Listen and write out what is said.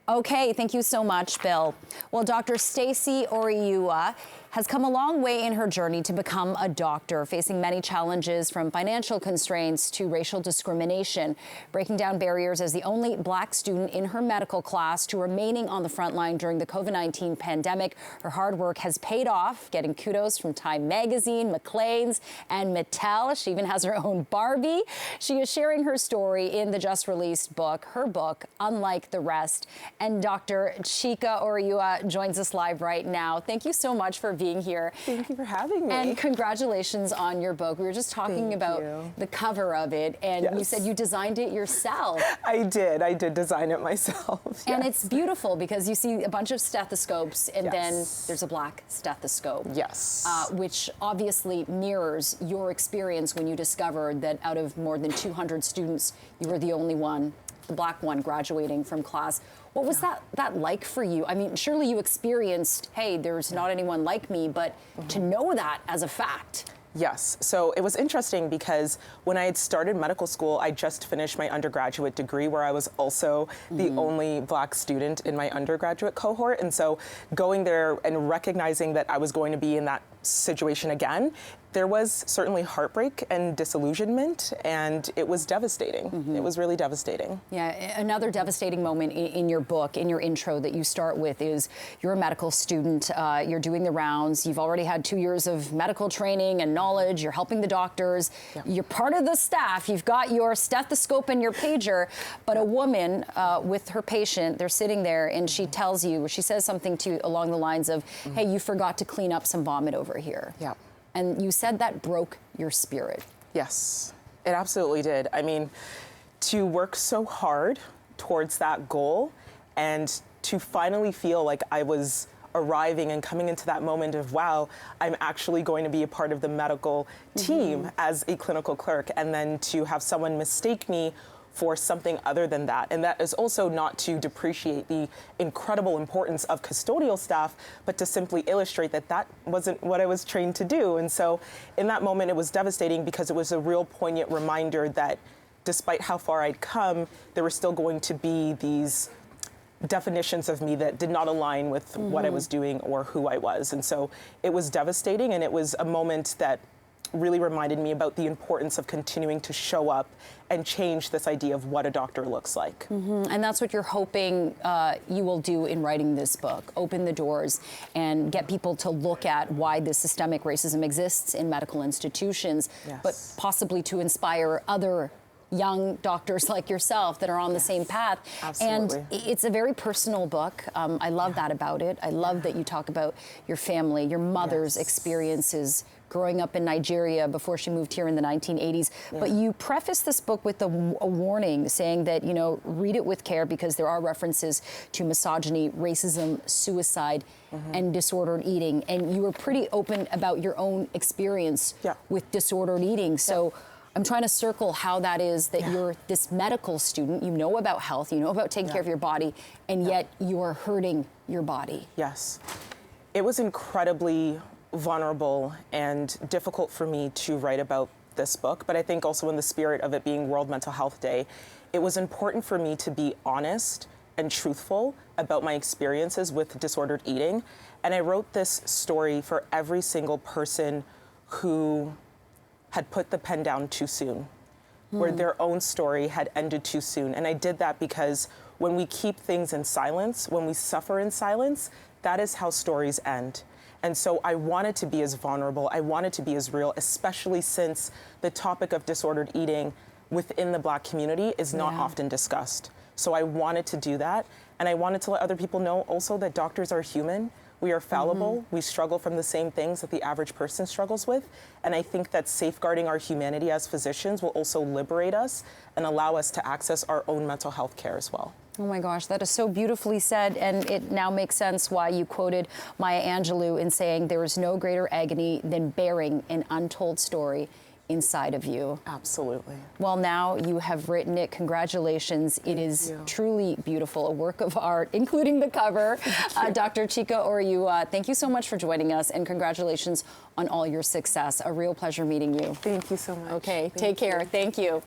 Okay, thank you so much, Bill. Well, Dr. Stacy Oriuwa has come a long way in her journey to become a doctor, facing many challenges from financial constraints to racial discrimination, breaking down barriers as the only Black student in her medical class to remaining on the front line during the COVID-19 pandemic. Her hard work has paid off, getting kudos from Time Magazine, Maclean's, and Mattel. She even has her own Barbie. She is sharing her story in the just released book, her book, Unlike the Rest. And Dr. Chika Oriuwa joins us live right now. Thank you so much for being here. Thank you for having me. And congratulations on your book. We were just talking about the cover of it, and you said you designed it yourself. I did design it myself. And it's beautiful because you see a bunch of stethoscopes, and then there's a Black stethoscope. Yes. Which obviously mirrors your experience when you discovered that out of more than 200 students, you were the only one, the Black one, graduating from class. What was that like for you? I mean, surely you experienced, hey, there's not anyone like me, but to know that as a fact. Yes. So it was interesting because when I had started medical school, I just finished my undergraduate degree where I was also the only Black student in my undergraduate cohort. And so going there and recognizing that I was going to be in that situation again, there was certainly heartbreak and disillusionment, and it was devastating. It was really devastating. Yeah, another devastating moment in your book, in your intro that you start with is you're a medical student, you're doing the rounds, you've already had 2 years of medical training and knowledge, you're helping the doctors, you're part of the staff, you've got your stethoscope and your pager, but a woman with her patient, they're sitting there and she tells you, she says something to you along the lines of, hey, you forgot to clean up some vomit over here. Yeah. And you said that broke your spirit. Yes, it absolutely did. I mean, to work so hard towards that goal and to finally feel like I was arriving and coming into that moment of, wow, I'm actually going to be a part of the medical team as a clinical clerk, and then to have someone mistake me for something other than that. And that is also not to depreciate the incredible importance of custodial staff, but to simply illustrate that that wasn't what I was trained to do. And so in that moment, it was devastating because it was a real poignant reminder that despite how far I'd come, there were still going to be these definitions of me that did not align with what I was doing or who I was. And so it was devastating, and it was a moment that really reminded me about the importance of continuing to show up and change this idea of what a doctor looks like. And that's what you're hoping you will do in writing this book, open the doors and get people to look at why this systemic racism exists in medical institutions, but possibly to inspire other young doctors like yourself that are on the same path. Absolutely. And it's a very personal book. I love that about it. I love that you talk about your family, your mother's experiences growing up in Nigeria before she moved here in the 1980s. But you preface this book with a warning saying that, you know, read it with care because there are references to misogyny, racism, suicide, and disordered eating. And you were pretty open about your own experience with disordered eating. So I'm trying to circle how that is that you're this medical student, you know about health, you know about taking care of your body, and yet you are hurting your body. Yes. It was incredibly vulnerable and difficult for me to write about this book, but I think also in the spirit of it being World Mental Health Day, it was important for me to be honest and truthful about my experiences with disordered eating. And I wrote this story for every single person who had put the pen down too soon, where their own story had ended too soon. And I did that because when we keep things in silence, when we suffer in silence, that is how stories end. And so I wanted to be as vulnerable, I wanted to be as real, especially since the topic of disordered eating within the Black community is not often discussed. So I wanted to do that. And I wanted to let other people know also that doctors are human. We are fallible. We struggle from the same things that the average person struggles with. And I think that safeguarding our humanity as physicians will also liberate us and allow us to access our own mental health care as well. Oh my gosh, that is so beautifully said, and it now makes sense why you quoted Maya Angelou in saying there is no greater agony than bearing an untold story inside of you. Absolutely. Well, now you have written it. Congratulations. It is truly beautiful, a work of art, including the cover. Dr. Chika Oriuwa, thank you so much for joining us, and congratulations on all your success. A real pleasure meeting you. Thank you so much. Okay, take care. Thank you.